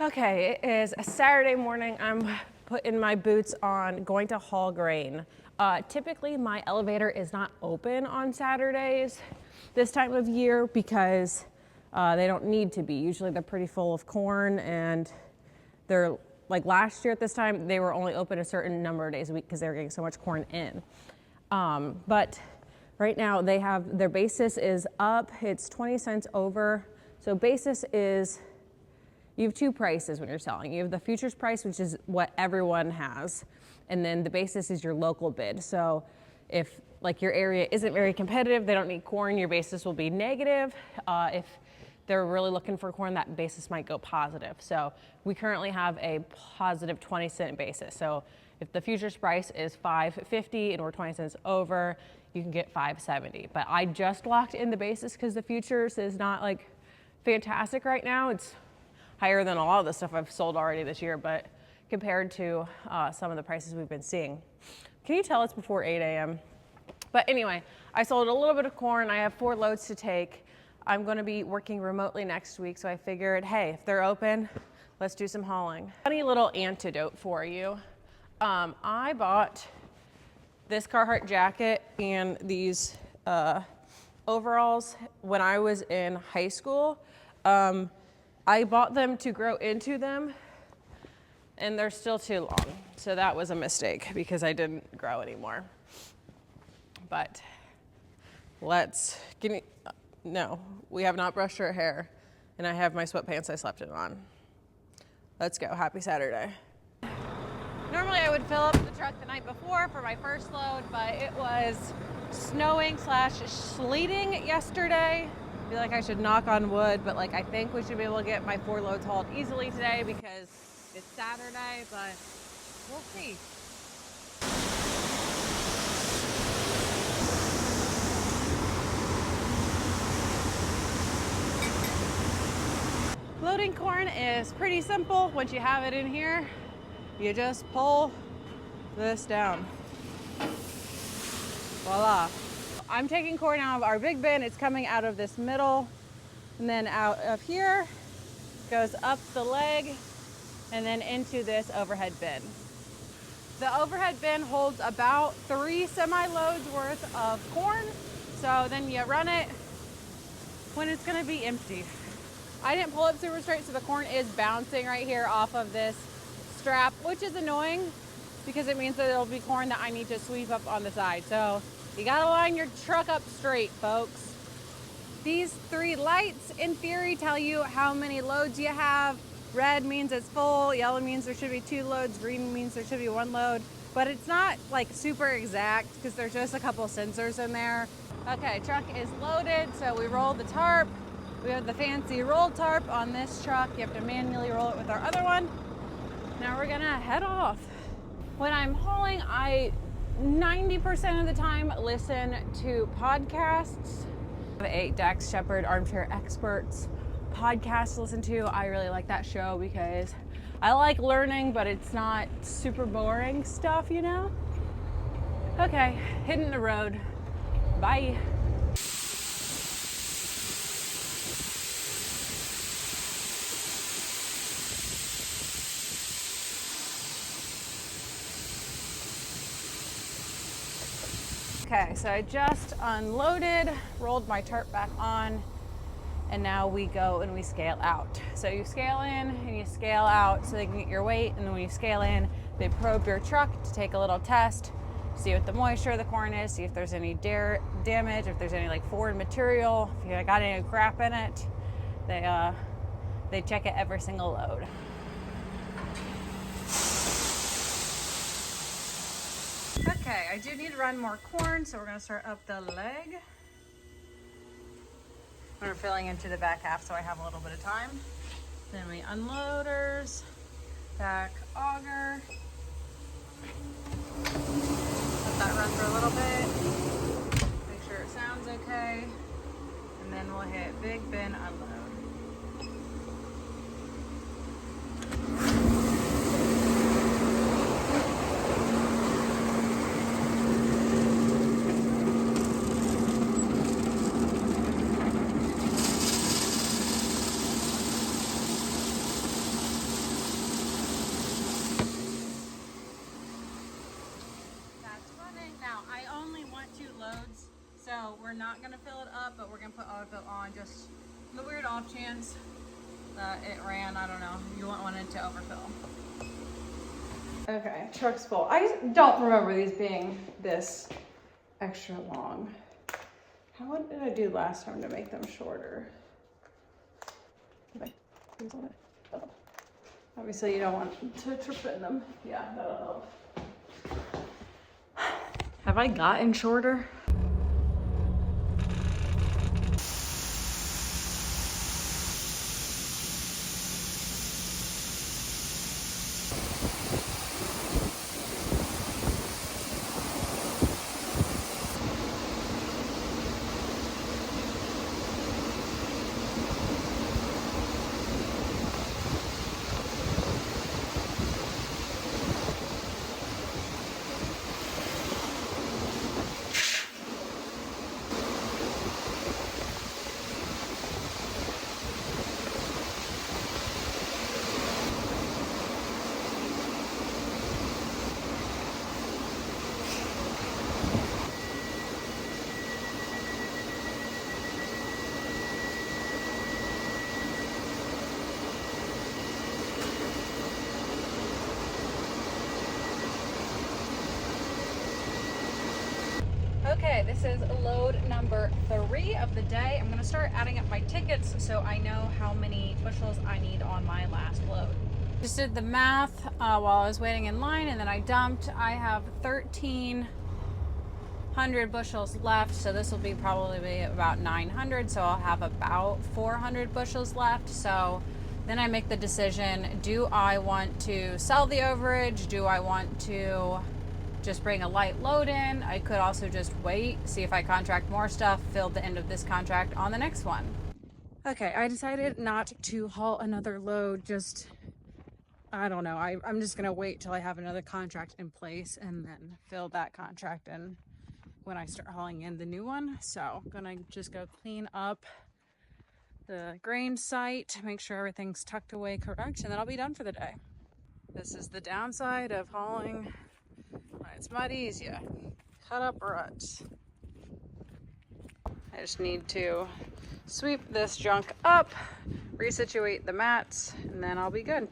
Okay, it is a Saturday morning. I'm putting my boots on, going to haul grain. Typically, my elevator is not open on Saturdays this time of year because they don't need to be. Usually they're pretty full of corn, and they're like last year at this time, they were only open a certain number of days a week because they were getting so much corn in. But right now they have, their basis is up, it's 20 cents over. So basis is, you have two prices when you're selling. You have the futures price, which is what everyone has. And then the basis is your local bid. So if like your area isn't very competitive, they don't need corn, your basis will be negative. If they're really looking for corn, that basis might go positive. So we currently have a positive 20 cent basis. So if the futures price is $5.50 and we're 20 cents over, you can get $5.70. But I just locked in the basis because the futures is not like fantastic right now. It's higher than a lot of the stuff I've sold already this year, but compared to some of the prices we've been seeing. Can you tell it's before 8 a.m.? But anyway, I sold a little bit of corn. I have 4 loads to take. I'm going to be working remotely next week, so I figured, hey, if they're open, let's do some hauling. Funny little antidote for you. I bought this Carhartt jacket and these overalls when I was in high school. I bought them to grow into them, and they're still too long. So that was a mistake because I didn't grow anymore. But no, we have not brushed our hair, and I have my sweatpants I slept in on. Let's go, happy Saturday. Normally I would fill up the truck the night before for my first load, but it was snowing / sleeting yesterday. I feel like I should knock on wood, but like I think we should be able to get my 4 loads hauled easily today because it's Saturday, but we'll see. Loading corn is pretty simple. Once you have it in here, you just pull this down. Voila. I'm taking corn out of our big bin. It's coming out of this middle, and then out of here, goes up the leg, and then into this overhead bin. The overhead bin holds about 3 semi-loads worth of corn, so then you run it when it's gonna be empty. I didn't pull it super straight, so the corn is bouncing right here off of this strap, which is annoying because it means that there'll be corn that I need to sweep up on the side. So you gotta line your truck up straight, folks. These 3 lights, in theory, tell you how many loads you have. Red means it's full, yellow means there should be 2 loads, green means there should be 1 load. But it's not like super exact because there's just a couple sensors in there. Okay, truck is loaded, so we rolled the tarp. We have the fancy roll tarp on this truck. You have to manually roll it with our other one. Now we're gonna head off. When I'm hauling, I 90% of the time listen to podcasts. I have a Dax Shepard Armchair Experts podcast to listen to. I really like that show because I like learning, but it's not super boring stuff, you know? Okay, hitting the road. Bye. Okay, so I just unloaded, rolled my tarp back on, and now we go and we scale out. So you scale in and you scale out so they can get your weight, and then when you scale in, they probe your truck to take a little test, see what the moisture of the corn is, see if there's any damage, if there's any like foreign material, if you got any crap in it. They check it every single load. Okay, I do need to run more corn, so we're gonna start up the leg. We're filling into the back half so I have a little bit of time. Then we unloaders, back auger. Let that run for a little bit. Make sure it sounds okay. And then we'll hit big bin unload. not gonna fill it up, but we're gonna put autofill on just the weird off chance that it ran. I don't know. You won't want it to overfill. Okay, truck's full. I don't remember these being this extra long. What did I do last time to make them shorter? Oh. Obviously you don't want to trip in them. Yeah, that'll help. Have I gotten shorter? Okay, this is load number 3 of the day. I'm gonna start adding up my tickets so I know how many bushels I need on my last load. Just did the math while I was waiting in line, and then I dumped. I have 1,300 bushels left, so this will be probably about 900, so I'll have about 400 bushels left. So then I make the decision, do I want to sell the overage? Do I want to just bring a light load in? I could also just wait, see if I contract more stuff, fill the end of this contract on the next one. Okay, I decided not to haul another load. I don't know. I'm just gonna wait till I have another contract in place and then fill that contract in when I start hauling in the new one. So I'm gonna just go clean up the grain site, make sure everything's tucked away correct, and then I'll be done for the day. This is the downside of hauling. It's muddy as you cut up ruts. I just need to sweep this junk up, resituate the mats, and then I'll be good.